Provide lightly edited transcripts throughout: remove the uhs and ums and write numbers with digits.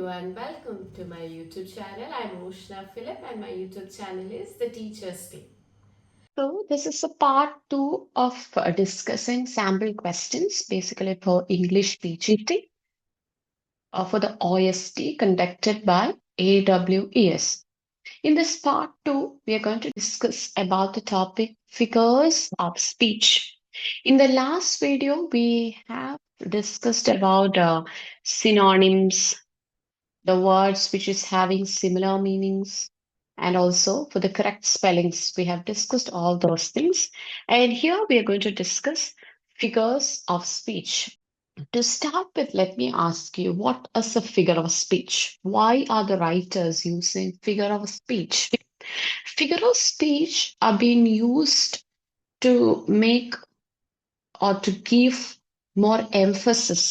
everyone, welcome to my YouTube channel. I'm Ushna Philip and my YouTube channel is The Teacher's Team. So, this is a part two of discussing sample questions, basically for English PGT for the OST conducted by AWES. In this part two, we are going to discuss about the topic figures of speech. In the last video, we have discussed about synonyms, the words which is having similar meanings, and also for the correct spellings. We have discussed all those things. And here we are going to discuss figures of speech. To start with, let me ask you, what is a figure of speech? Why are the writers using figure of speech? Figure of speech are being used to make or to give more emphasis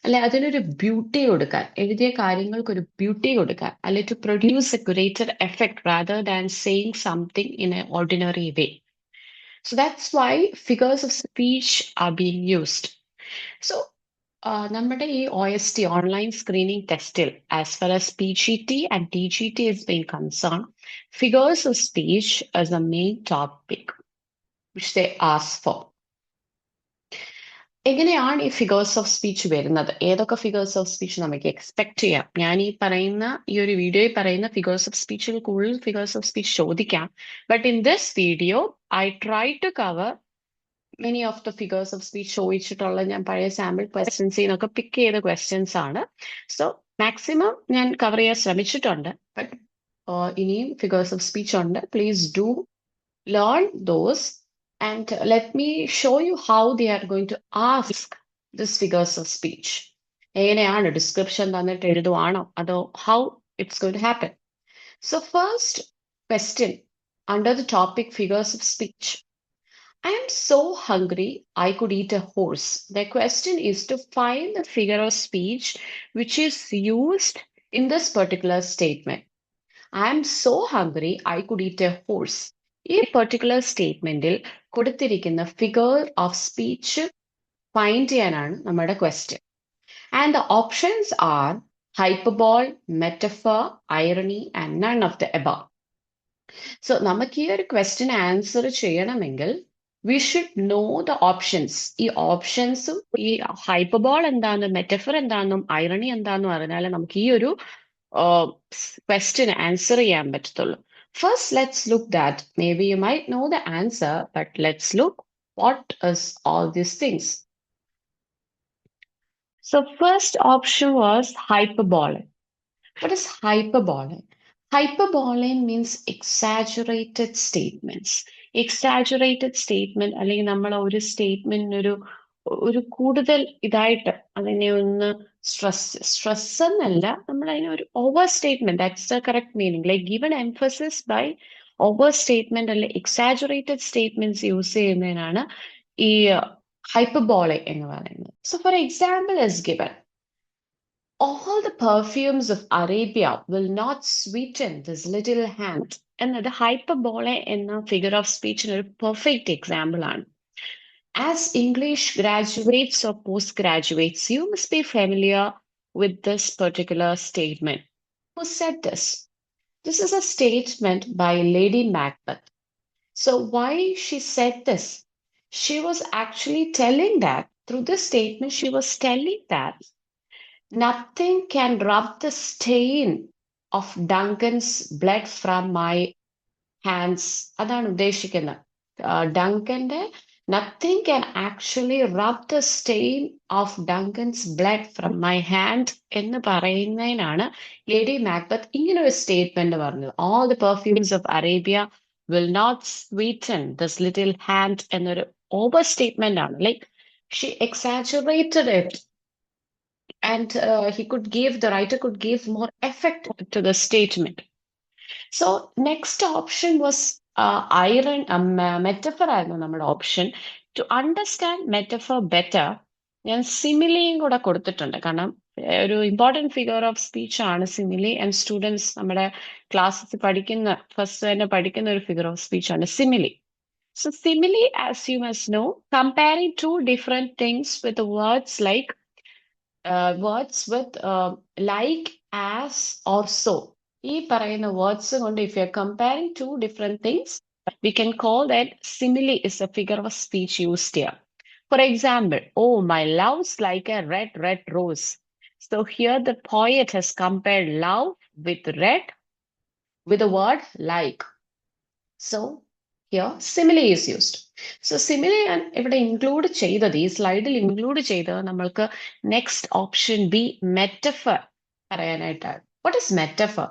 അല്ലെ അതിനൊരു beauty കൊടുക്കാൻ എഴുതിയ കാര്യങ്ങൾക്ക് ഒരു beauty കൊടുക്കാൻ അല്ലെ to produce a greater effect rather than saying something in an ordinary way. So that's why figures of speech are being used. So നമ്മുടെ ഈ OST ഓൺലൈൻ സ്ക്രീനിങ് ടെസ്റ്റിൽ as far as PGT and TGT is being concerned, figures of speech is a main topic which they ask for. എങ്ങനെയാണ് ഈ figures of speech വരുന്നത്? ഏതൊക്കെ figures of speech നമുക്ക് expect ചെയ്യാം? ഞാൻ ഈ ഒരു വീഡിയോയിൽ പറയുന്ന ഫിഗേഴ്സ് ഓഫ് സ്പീച്ചിൽ കൂടുതൽ ഫിഗേഴ്സ് ഓഫ് സ്പീച്ച് ചോദിക്കാം. But in this video I try to cover many of the figures of speech ചോദിച്ചിട്ടുള്ള ഞാൻ പഴയ സാമ്പിൾ ക്വസ്റ്റ്യൻസിൽ നിന്നൊക്കെ പിക്ക് ചെയ്ത ക്വസ്റ്റ്യൻസ് ആണ്. സോ മാക്സിമം ഞാൻ കവർ ചെയ്യാൻ ശ്രമിച്ചിട്ടുണ്ട്. ബട്ട് ഇനിയും ഫിഗേഴ്സ് ഓഫ് സ്പീച്ച് ഉണ്ട്. Please do learn those. And let me show you how they are going to ask these figures of speech. എങ്ങനെയാണ് ഡിസ്ക്രിപ്ഷൻ തന്നിട്ട് എഴുതുവാണോ അതോ how it's going to happen. So first question under the topic figures of speech. I am so hungry I could eat a horse. The question is to find the figure of speech which is used in this particular statement. I am so hungry I could eat a horse. ഈ particular സ്റ്റേറ്റ്മെന്റിൽ കൊടുത്തിരിക്കുന്ന figure of speech find ചെയ്യാനാണ് നമ്മുടെ question. And the options are hyperbole, metaphor, irony and none of the above. So നമുക്ക് ഈ ഒരു question answer ചെയ്യണമെങ്കിൽ we should know the options. ഈ ഓപ്ഷൻസും ഈ ഹൈപ്പർബോൾ എന്താണെന്നും മെറ്റഫർ എന്താണെന്നും ഐറണി എന്താണെന്നും അറിഞ്ഞാൽ നമുക്ക് ഈ ഒരു ക്വസ്റ്റ്യൻ ആൻസർ ചെയ്യാൻ പറ്റത്തുള്ളൂ. First, let's look that. Maybe you might know the answer, but let's look what is all these things. So first option was hyperbolic. What is hyperbolic? Hyperbolic means exaggerated statements. Exaggerated statement അല്ലെങ്കിൽ നമ്മൾ ഒരു സ്റ്റേറ്റ്മെന്റിനൊരു ഒരു കൂടുതൽ ഇതായിട്ട് അതിനെ ഒന്ന് stress എന്നല്ല, നമ്മൾ അതിനെ ഒരു over statement, that's the correct meaning, like given emphasis by over statement അല്ലെ എക്സാജുറേറ്റഡ് സ്റ്റേറ്റ്മെന്റ്സ് യൂസ് ചെയ്യുന്നതിനാണ് ഈ ഹൈപ്പർബോളെ എന്ന് പറയുന്നത്. So for example is given, all the perfumes of Arabia will not sweeten this little hand. എന്നത് hyperbole എന്ന figure of സ്പീച്ചിന് ഒരു perfect example ആണ്. As English graduates or postgraduates, you must be familiar with this particular statement. Who said this? This is a statement by Lady Macbeth. So why she said this? She was actually telling that, through this statement, she was telling that nothing can rub the stain of Duncan's blood from my hands. അതാണ് ഉദ്ദേശിക്കുന്നത്. ഡങ്കന്റെ nothing can actually rub the stain of Duncan's blood from my hand എന്ന് പറയുന്നതിനാണ് lady Macbeth ഇങ്ങനെ ഒരു statement പറഞ്ഞത്. All the perfumes of Arabia will not sweeten this little hand എന്നൊരു over statement ആണ്. Like she exaggerated it, and the writer could give more effect to the statement. So next option was metaphor ആയിരുന്നു നമ്മുടെ option. To understand metaphor better ഞാൻ സിമിലിയും കൂടെ കൊടുത്തിട്ടുണ്ട്. കാരണം ഒരു ഇമ്പോർട്ടൻറ്റ് ഫിഗർ ഓഫ് സ്പീച്ച് ആണ് സിമിലി. ആൻഡ് സ്റ്റുഡൻസ് നമ്മുടെ ക്ലാസ്സിൽ പഠിക്കുന്ന ഫസ്റ്റ് തന്നെ പഠിക്കുന്ന ഒരു ഫിഗർ ഓഫ് സ്പീച്ച് ആണ് simile. So simile, as you must know, comparing two different things with words like words with like, as, or so. ഈ പറയുന്ന വേർഡ്സ് കൊണ്ട് if you're comparing two different things, we can call that simile is a figure of speech used here. For example, oh, my love's like a red, red rose. So here the poet has compared love with red with the word like. So here simile is used. So simile ഞാൻ ഇവിടെ include ചെയ്തത് ഈ സ്ലൈഡിൽ include ചെയ്തത് നമ്മൾക്ക് next option B metaphor പറയാനായിട്ടാണ്. What is metaphor?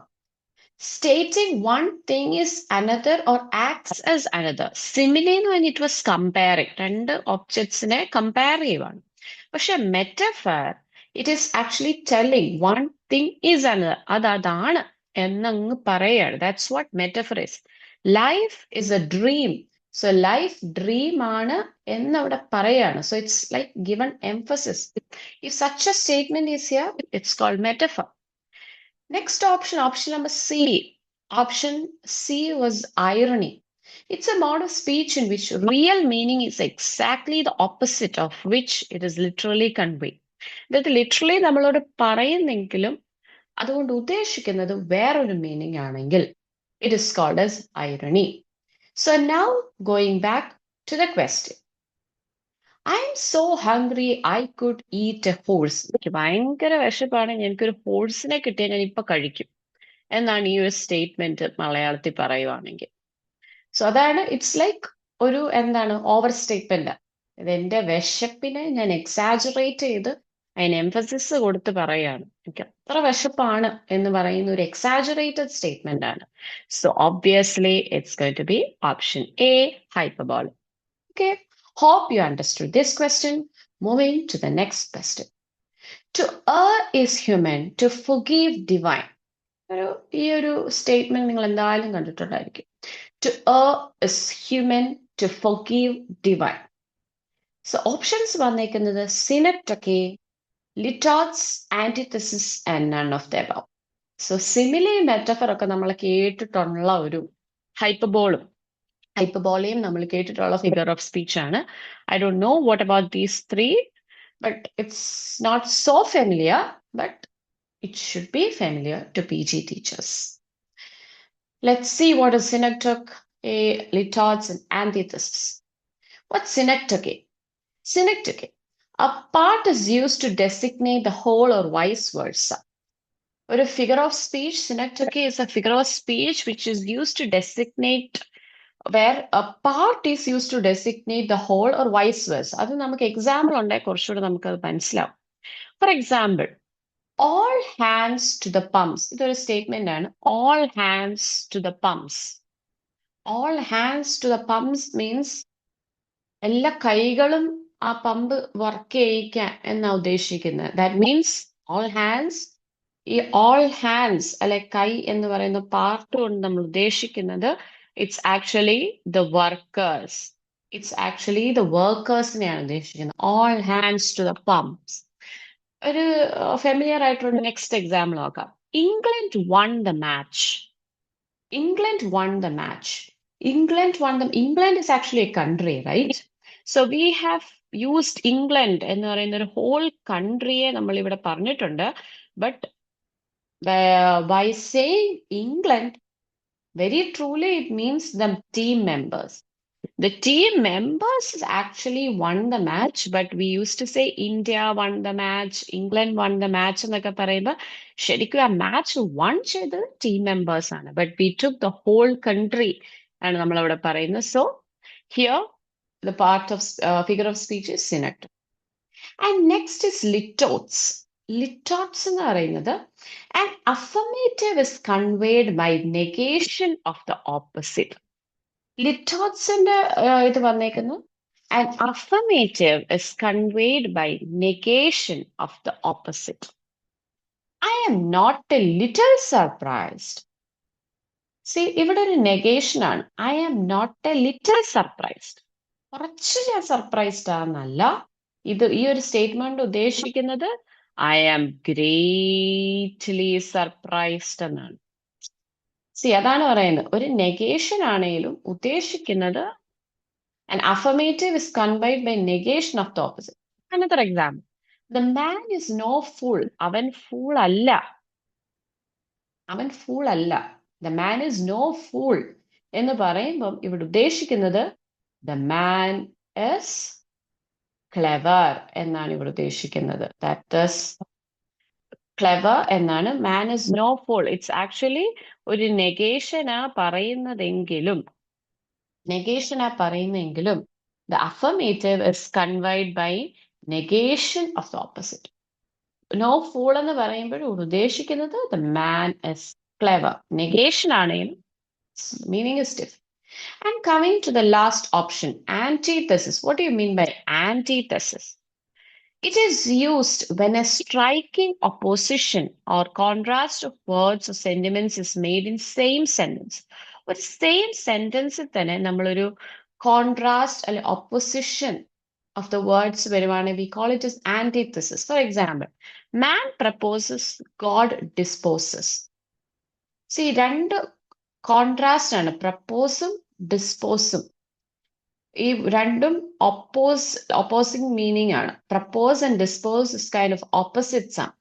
Stating one thing is another or acts as another. Simile when it was comparing രണ്ട് objectsനെ compare ചെയ്യുവാണ്. പക്ഷെ metaphor it is actually telling one thing is another. അതാണ് എന്നങ്ങ് പറയാണ്. That's what metaphor is. Life is a dream. So life dream ആണ് എന്നവിടെ പറയാണ്. So it's like given emphasis. If such a statement is here, it's called metaphor. Next option, option number C. Option C was irony. It's a mode of speech in which real meaning is exactly the opposite of which it is literally conveyed. അതായത് literally നമ്മളോട് പറയുന്നെങ്കിലും അതുകൊണ്ട് ഉദ്ദേശിക്കുന്നത് വേറൊരു meaning ആണെങ്കിൽ it is called as irony. So now going back to the question. I am so hungry I could eat a horse. എനിക്ക് ഭയങ്കര വിശപ്പാണ് എനിക്കൊരു ഹോഴ്സിനെ കിട്ടിയാൽ ഞാൻ ഇപ്പൊ കഴിക്കും എന്നാണ് ഈ ഒരു സ്റ്റേറ്റ്മെന്റ് മലയാളത്തിൽ പറയുവാണെങ്കിൽ. സോ അതാണ് ഇറ്റ്സ് ലൈക്ക് ഒരു എന്താണ് ഓവർ സ്റ്റേറ്റ്മെന്റ്. ഇത് എന്റെ വിശപ്പിനെ ഞാൻ എക്സാജറേറ്റ് ചെയ്ത് അതിന് എംഫസിസ് കൊടുത്ത് പറയാണ്. എനിക്ക് അത്ര വിശപ്പാണ് എന്ന് പറയുന്ന ഒരു എക്സാജറേറ്റഡ് സ്റ്റേറ്റ്മെന്റ് ആണ്. So obviously it's going to be option A hyperbolic. Okay, hope you understood this question. Moving to the next question. To err is human, to forgive divine. ഈ ഒരു സ്റ്റേറ്റ്മെന്റ് നിങ്ങൾ എന്തായാലും കണ്ടിട്ടുണ്ടായിരിക്കും. To err is human, to forgive divine. So options വന്നേക്കുന്നത് synecdoche, litotes, antithesis and none of the above. So simile metaphor ഒക്കെ നമ്മൾ കേട്ടിട്ടുള്ള ഒരു ഹൈപ്പർബോളും ഹൈപ്പർബോളയും നമ്മൾ കേട്ടിട്ടുള്ള ഫിഗർ ഓഫ് സ്പീച്ച് ആണ്. I don't know what about these three, but it's not so familiar, but it should be familiar to PG teachers. Let's see what is synecdoche, litotes, and antithesis. What's synecdoche? Synecdoche. A part is used to designate the whole or vice versa. Or a figure of speech, synecdoche is a figure of speech which is used to designate where a part is used to designate the whole or vice versa. അത് നമുക്ക് example ഉണ്ടെങ്കിൽ കുറച്ചുകൂടെ നമുക്കത് മനസ്സിലാവും. For example, all hands to the pumps. ഇതൊരു statement ആണ്. All hands to the pumps. All hands to the pumps means എല്ലാ കൈകളും ആ പമ്പ് വർക്ക് ചെയ്യിക്കാൻ എന്നാ ഉദ്ദേശിക്കുന്നത്. That means all hands. ഈ all hands അല്ലെ കൈ എന്ന് പറയുന്ന പാർട്ട് കൊണ്ട് നമ്മൾ ഉദ്ദേശിക്കുന്നത് it's actually the workers. It's actually the workersനെയാണ് ഉദ്ദേശിക്കുന്നത്. All hands to the pumps. ഒരു ഫെമിലിയർ ആയിട്ടുള്ള നെക്സ്റ്റ് എക്സാമ്പിൾ നോക്കാം. England won the match. England won the match. England is actually a country, right? So we have used England എന്ന് പറയുന്ന ഒരു whole കൺട്രിയെ നമ്മൾ ഇവിടെ പറഞ്ഞിട്ടുണ്ട്. But by saying England, very truly it means the team members. The team members actually won the match, but we used to say India won the match, England won the match എന്നൊക്കെ പറയുമ്പോൾ ശരിക്കും ആ match won ചെയ്തത് team members ആണ്. But we took the whole country ആണ് നമ്മൾ അവിടെ പറയുന്നത്. So here the part of figure of speech is synecdoche. And next is litotes. Litotes എന്ന് പറയുന്നത് an affirmative is conveyed by negation of the opposite. Litotsന്റെ ഇത് വന്നേക്കുന്നു an affirmative is conveyed by negation of the opposite. I am not a little surprised. See, ഇവിടെ ഒരു negation ആണ്. I am not a little surprised. കുറച്ച് ഞാൻ surprised ആണെന്നല്ല. ഇത് ഈ ഒരു statement ഉദ്ദേശിക്കുന്നത് I am greatly surprised എന്നാണ്. സി അതാണ് പറയുന്നത്. ഒരു നെഗേഷൻ ആണെങ്കിലും ഉദ്ദേശിക്കുന്നത് an affirmative is conveyed by negation of the opposite. Another example. The man is no fool. അവൻ fool അല്ല. അവൻ fool അല്ല. The man is no fool. എന്ന് പറയുമ്പം ഇവിടെ ഉദ്ദേശിക്കുന്നത് the man is clever എന്നാണ് ഇവിടെ ഉദ്ദേശിക്കുന്നത്. That is clever എന്നാണ്. Man is no fool. It's actually ഒരു negation പറയുന്നതെങ്കിലും the affirmative is conveyed by negation of the opposite. No fool എന്ന് പറയുമ്പോൾ ഉദ്ദേശിക്കുന്നത് the man is clever. Negation ആണെങ്കിലും meaning is different. And coming to the last option, antithesis. What do you mean by antithesis? It is used when a striking opposition or contrast of words or sentiments is made in same sentence. ഒരു same സെന്റൻസിൽ തന്നെ നമ്മളൊരു contrast അല്ലെ opposition of the words വരുവാണെങ്കിൽ we call it as antithesis. For example, man proposes, God disposes. See, രണ്ട് contrast ആണ്, പ്രപ്പോസും ഡിസ്പോസും. ഈ രണ്ടും opposing meaning ആണ്. Propose and dispose is kind of opposites ആണ്.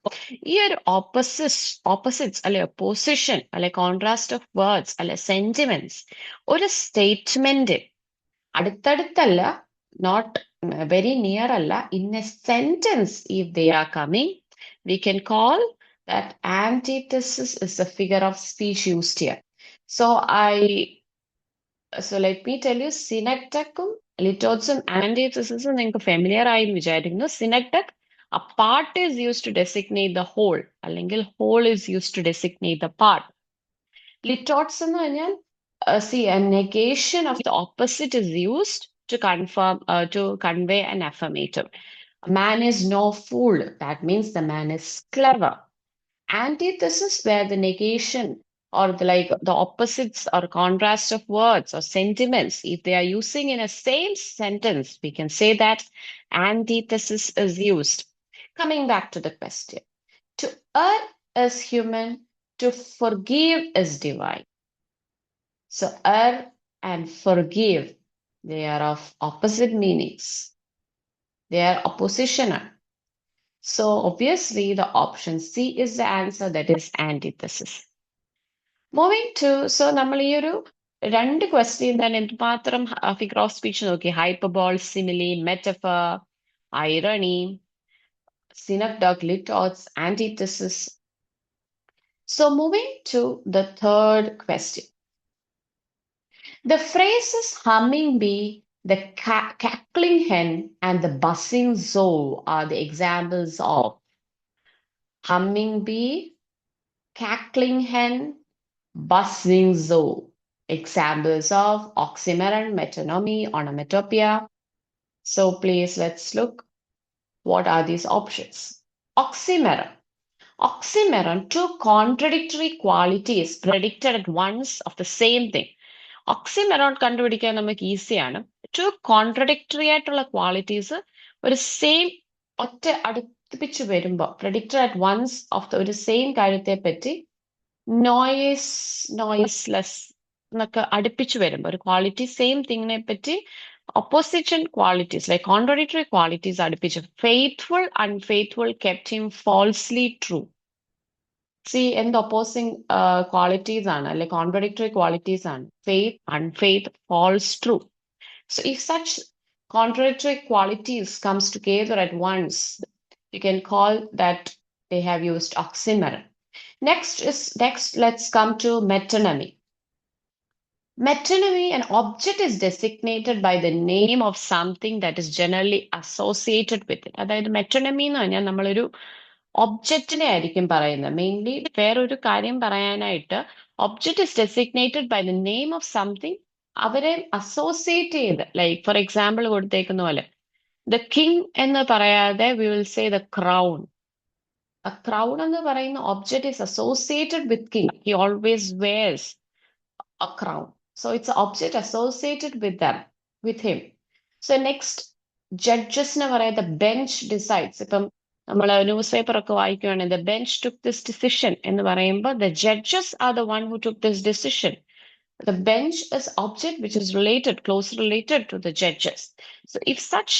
ഈ ഒരു opposites അല്ലെ opposition അല്ലെ contrast of words അല്ലെ sentiments ഒരു സ്റ്റേറ്റ്മെന്റ് അടുത്തടുത്തല്ല, not very near അല്ല, in a sentence if they are coming, we can call that antithesis is a figure of speech used here. So let me tell you, synecdoche, litotes, antithesis നിങ്ങൾക്ക് familiar ആയെന്ന് വിചാരിക്കുന്നു. Synecdoche, a part is used to designate the whole, അല്ലെങ്കിൽ whole is used to designate the part. Litotes എന്ന് പറഞ്ഞാൽ see, a negation of the opposite is used to convey an affirmative. A man is no fool. That means the man is clever. Antithesis, where the negation or the opposites or contrast of words or sentiments, if they are using in a same sentence, we can say that antithesis is used. Coming back to the question, to err is human, to forgive is divine. So err and forgive, they are of opposite meanings. They are oppositional. So obviously the option C is the answer, that is antithesis. Moving to, so നമ്മൾ ഈ ഒരു രണ്ട് question തന്നെ എന്തുമാത്രം figure of speech നോക്കി, hyperbole, simile, metaphor, irony, synecdoche, litotes, antithesis. So moving to the third question. The phrases humming bee, the cackling hen, and the buzzing sow are the examples of humming bee, cackling hen, buzzing sow. Examples of oxymoron, metonymy, onomatopoeia. So please let's look. What are these options? Oxymoron. Oxymoron, two contradictory qualities predicted at once of the same thing. Oxymoron കണ്ടുപിടിക്കാൻ നമുക്ക് ഈസിയാണ്. To contradictory ആയിട്ടുള്ള qualities ഒരു same ഒറ്റ അടുപ്പിച്ച് വരുമ്പോൾ predicted at once of the ഒരു same കാര്യത്തെ പറ്റി നോയ്സ്ലെസ് എന്നൊക്കെ അടുപ്പിച്ച് വരുമ്പോൾ ഒരു ക്വാളിറ്റി സെയിം തിങ്ങിനെ പറ്റി opposition qualities like contradictory qualities അടുപ്പിച്ച് faithful, unfaithful, kept him falsely true. See, and the opposing qualities are like contradictory qualities are faith, unfaith, false, true. So if such contradictory qualities comes together at once, you can call that they have used oxymoron. Next, let's come to metonymy. Metonymy, an object is designated by the name of something that is generally associated with it. അതായത് metonymy എന്ന് പറഞ്ഞാൽ നമ്മളൊരു ഒബ്ജക്റ്റിനെ ആയിരിക്കും പറയുന്നത്. Mainly വേറൊരു കാര്യം പറയാനായിട്ട് object is designated by the name of something, അവരെ അസോസിയേറ്റ് ചെയ്ത്, ലൈക്ക് ഫോർ എക്സാമ്പിൾ കൊടുത്തേക്കുന്ന പോലെ ദ കിങ് എന്ന് പറയാതെ we will say the crown. A crown എന്ന് പറയുന്ന object is associated with king. He always wears a crown. So it's an object associated with him. So next, judges നെ പറയാം the bench decides. ഇപ്പം നമ്മൾ news paper ഒക്കെ വായിക്കുകയാണെങ്കിൽ the bench took this decision എന്ന് പറയുമ്പോൾ the judges are the one who took this decision. The bench is object which is related, closely related to the judges. So if such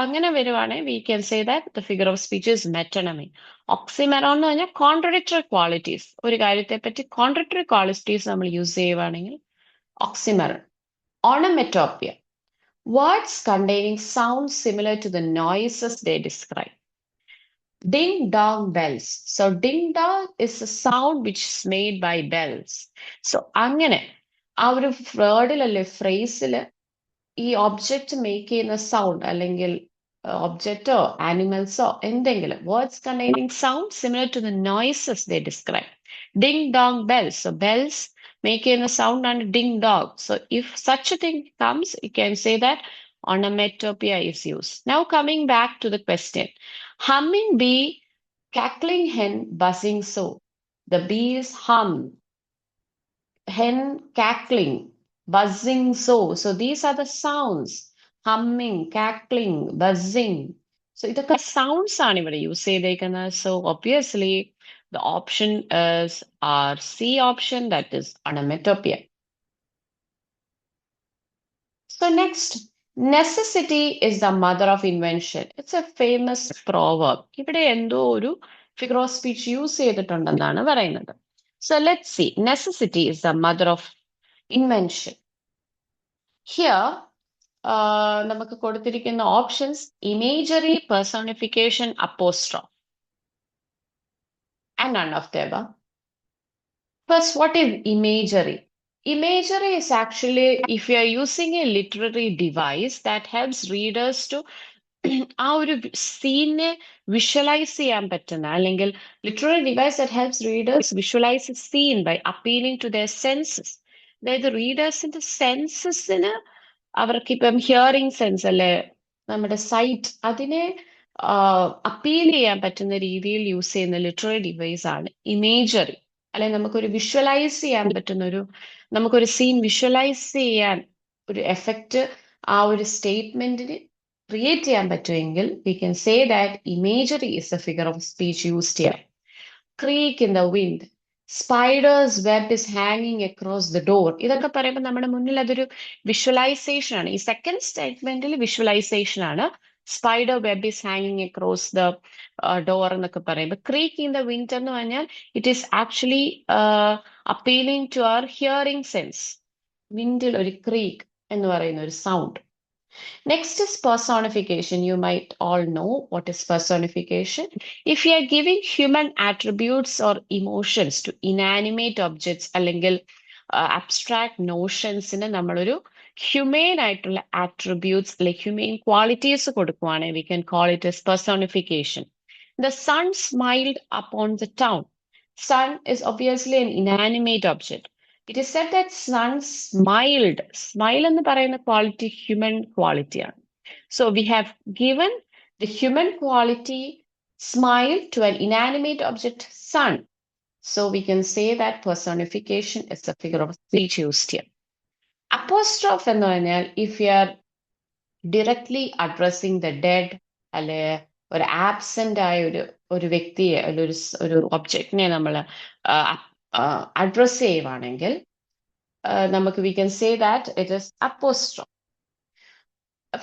അങ്ങനെ വരുവാണെങ്കിൽ we can say that the figure of speech is metonymy. Oxymoron എന്ന് പറഞ്ഞാൽ contradictory qualities. ഒരു കാര്യത്തെ പറ്റി contradictory qualities നമ്മൾ use ചെയ്യുവാണെങ്കിൽ oxymoron. Onomatopoeia. Words containing sounds similar to the noises they describe. Ding dong bells. So ding dong is a sound which is made by bells. So അങ്ങനെ ആ ഒരു വേർഡിൽ അല്ലെ ഫ്രേസിൽ ഈ ഒബ്ജക്റ്റ് മേക്ക് ചെയ്യുന്ന sound അല്ലെങ്കിൽ ഒബ്ജക്റ്റോ ആനിമൽസോ എന്തെങ്കിലും words containing sound similar to the noises they describe ding dong bells so bells make ചെയ്യുന്ന സൗണ്ട് ആണ് ding dong so if such a thing comes you can say that onomatopoeia is used. Now coming back to the question, humming bee, cackling hen, buzzing so. The bees hum, hen cackling, buzzing so. So these are the sounds. Humming, cackling, buzzing. So ഇതൊക്കെ sounds ആണ് ഇവിടെ use ചെയ്തേക്കുന്നത്. So obviously the option is our C option, that is onomatopoeia. So next, necessity is the mother of invention. It's a famous proverb. ഇവിടെ എന്തോ ഒരു figure of speech use ചെയ്തിട്ടുണ്ടെന്നാണ് പറയുന്നത്. So let's see. Necessity is the mother of invention. Here, നമുക്ക് കൊടുത്തിരിക്കുന്ന options imagery, personification, apostrophe, and none of the above. First, what is imagery? Imagery is actually if you are using a literary device that helps readers to ആ ഒരു സീനെ visualise ചെയ്യാൻ പറ്റുന്ന അല്ലെങ്കിൽ literary device that helps readers visualise a scene by appealing to their senses. അതായത് റീഡേഴ്സിന്റെ സെൻസസിന് അവർക്ക് ഇപ്പം hearing sense അല്ലെ നമ്മുടെ സൈറ്റ് അതിനെ അപ്പീൽ ചെയ്യാൻ പറ്റുന്ന രീതിയിൽ യൂസ് ചെയ്യുന്ന ലിറ്റററി ഡിവൈസ് ആണ് ഇമേജറി. അല്ലെ നമുക്കൊരു വിഷ്വലൈസ് ചെയ്യാൻ പറ്റുന്ന നമുക്കൊരു സീൻ വിഷ്വലൈസ് ചെയ്യാൻ ഒരു എഫക്റ്റ് ആ ഒരു സ്റ്റേറ്റ്മെന്റിന് ക്രിയേറ്റ് ചെയ്യാൻ പറ്റുമെങ്കിൽ we can say that imagery is the figure of speech used here. Creak in the wind. Spider's web is hanging across the door. ഇതൊക്കെ പറയുമ്പോൾ നമ്മുടെ മുന്നിൽ അതൊരു വിഷ്വലൈസേഷൻ ആണ്. ഈ സെക്കൻഡ് സ്റ്റേറ്റ്മെന്റിൽ വിഷ്വലൈസേഷൻ ആണ്. സ്പൈഡർ വെബ് ഈസ് ഹാങ്ങിങ് അക്രോസ് ദ ഡോർ എന്നൊക്കെ പറയുമ്പോൾ ക്രീക്ക് ഇൻ ദ വിൻഡ് എന്ന് പറഞ്ഞാൽ it is actually appealing to our hearing sense. വിൻഡിൽ ഒരു ക്രീക്ക് എന്ന് പറയുന്ന ഒരു sound. Next is personification. You might all know what is personification. If you are giving human attributes or emotions to inanimate objects, അല്ലെങ്കിൽ abstract notions ന് നമ്മളൊരു human ആയിട്ടുള്ള attributes like human qualities കൊടുക്കുവാണെങ്കിൽ we can call it as personification. The sun smiled upon the town. Sun is obviously an inanimate object. It is said that sun smiled. Smile എന്ന് പറയുന്ന quality human quality ആണ്. So we have given the human quality smile to an inanimate object sun. So we can say that personification is the figure of speech used here. Apostrophe എന്ന് പറഞ്ഞാൽ if you are directly addressing the dead അല്ലെ ഒരു absent ആയ ഒരു വ്യക്തിയെ ഒരു ഒബ്ജക്റ്റിനെ നമ്മൾ അഡ്രസ് ചെയ്യുവാണെങ്കിൽ നമുക്ക് we can say that it is apostrophe.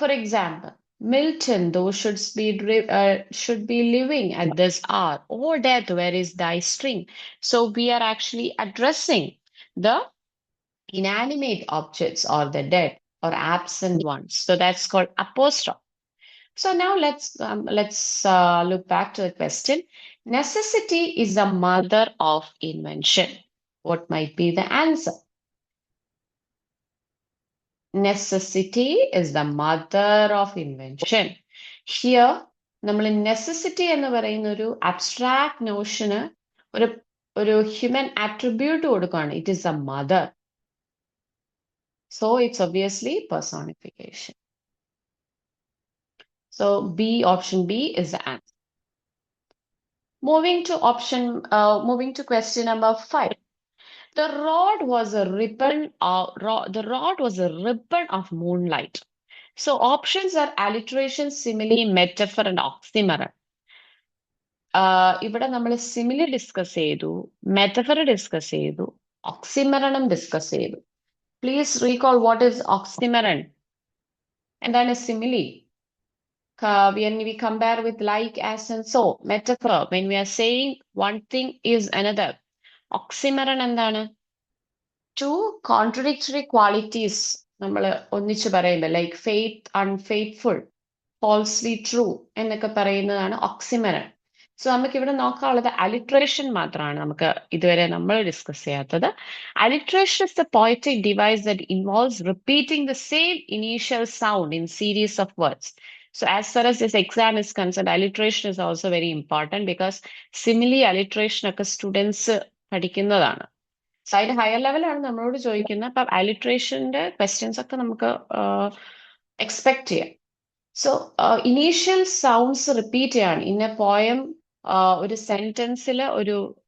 For example, Milton, thou should be living at this hour. O death, where is thy string? So we are actually addressing the inanimate objects or the dead or absent ones. So that's called apostrophe. So now let's look back to the question. Necessity is the mother of invention. What might be the answer? Necessity is the mother of invention. Here, നമ്മൾ necessity എന്ന് പറയുന്ന ഒരു abstract notion ഒരു human attribute കൊടുക്കുകയാണ്. It is a mother. So it's obviously personification. So option B is the answer. Moving to question number 5. The rod was a ribbon of moonlight. So options are alliteration, simile, metaphor, and oxymoron. ഇവിടെ നമ്മൾ simile discuss ചെയ്തു, metaphor discuss ചെയ്തു, Oxymoron discuss ചെയ്തു. Please recall what is oxymoron. എന്താണ് simile? When we compare with like, as, and so. Metaphor, when we are saying one thing is another. Oxymoron എന്താണ്? Two contradictory qualities നമ്മൾ ഒന്നിച്ച് പറയുമ്പോൾ like faith unfaithful falsely true എന്നൊക്കെ പറയുന്നതാണ് oxymoron. So നമുക്ക് ഇവിടെ നോക്കാനുള്ളത് alliteration മാത്രമാണ് നമുക്ക് ഇതുവരെ നമ്മൾ ഡിസ്കസ് ചെയ്യാത്തത്. Alliteration is the poetic device that involves repeating the same initial sound in series of words. So as far as this exam is concerned, alliteration is also very important because simile alliteration ഒക്കെ students പഠിക്കുന്നതാണ്. So അതിന്റെ higher ലെവലാണ് നമ്മളോട് ചോദിക്കുന്നത്. അപ്പം alliterationന്റെ questions ഒക്കെ നമുക്ക് expect ചെയ്യാം. സോ ഇനീഷ്യൽ സൗണ്ട്സ് റിപ്പീറ്റ് ചെയ്യാണ് ഇൻ എ പോയം. ഒരു സെന്റൻസിൽ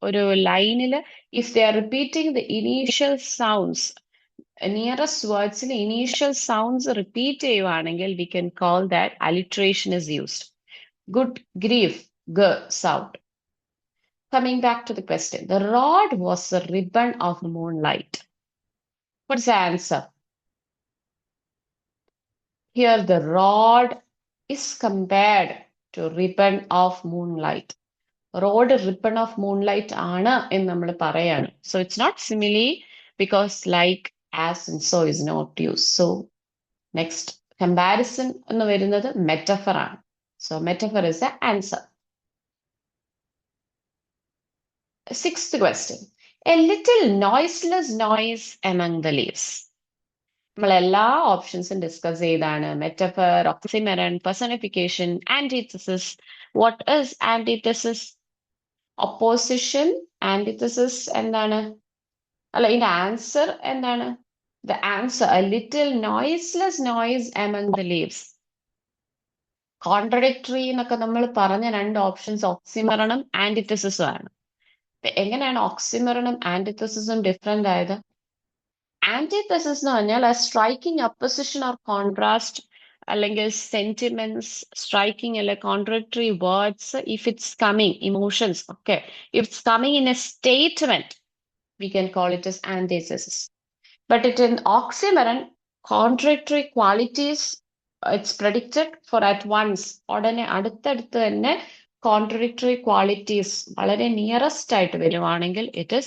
ഒരു ലൈനിൽ if they are repeating the initial sounds, nearest വേർഡ്സിൽ ഇനീഷ്യൽ സൗണ്ട്സ് റിപ്പീറ്റ് ചെയ്യുവാണെങ്കിൽ we can call that alliteration is used. Good grief, g sound. Coming back to the question, the rod was a ribbon of moonlight. What's the answer? Here the rod is compared to ribbon of moonlight. Rod ribbon of moonlight ആണ് എന്ന് നമ്മൾ പറയാണ്. So it's not simile because like, as, and so is not used. So next comparison എന്ന് വരുന്നത് metaphor ആണ്. So metaphor is the answer. Sixth question. A little noiseless noise among the leaves. നമ്മൾ എല്ലാ ഓപ്ഷൻസും discuss ചെയ്താണ്. Metaphor, oxymoron, personification, antithesis. What is antithesis? Opposition, antithesis എന്താണ്? അല്ല, ഇതിന്റെ answer എന്താണ്? The answer, a little noiseless noise among the leaves. Contradictory എന്നൊക്കെ നമ്മൾ പറഞ്ഞ രണ്ട് ഓപ്ഷൻസ് oxymoron antithesis ആണ്. എങ്ങനെയാണ് oxymoron antithesis ഡിഫറെന്റ് ആയത്? Antithesis എന്ന് പറഞ്ഞാൽ a striking opposition or contrast, അല്ലെങ്കിൽ sentiments, striking അല്ലെ contradictory words, if it's coming, emotions, okay, if it's coming in a statement, we can call it as antithesis. But it in oxymoron, contradictory qualities, it's predicted for at once. ഉടനെ അടുത്തടുത്ത് തന്നെ contradictory qualities വളരെ nearest ആയിട്ട് വരുവാണെങ്കിൽ it is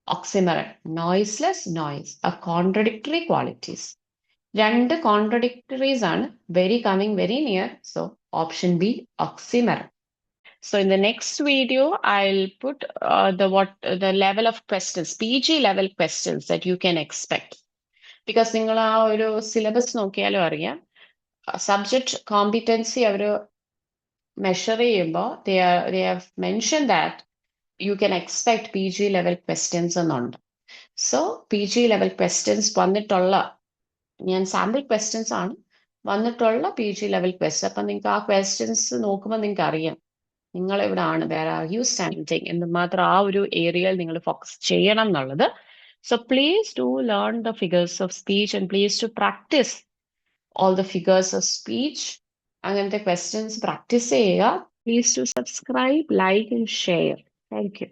oxymoron. Noiseless noise, a contradictory qualities. രണ്ട് contradictories ആണ്, very coming very near. So option B, oxymoron. So in the next video, I'll put the level of questions, PG level questions that you can expect. Because നിങ്ങൾ ആ ഒരു syllabus നോക്കിയാലും അറിയാം, subject competency അവർ measure ചെയ്യുമ്പോൾ they have mentioned that you can expect PG level questions എന്നുണ്ട്. So PG level questions വന്നിട്ടുള്ള, ഞാൻ sample questions ആണ് വന്നിട്ടുള്ള PG level questions. അപ്പം നിങ്ങൾക്ക് ആ ക്വസ്റ്റ്യൻസ് നോക്കുമ്പോൾ നിങ്ങൾക്ക് അറിയാം നിങ്ങൾ എവിടെയാണ്, വേറെ ആർ യു സ്റ്റാൻഡിങ് എന്ന് മാത്രം ആ ഒരു ഏരിയയിൽ നിങ്ങൾ ഫോക്കസ് ചെയ്യണം എന്നുള്ളത്. So please do learn the figures of speech and please to practise all the figures of speech. അങ്ങനത്തെ questions പ്രാക്ടീസ് ചെയ്യുക. Please do subscribe, like, and share. Thank you.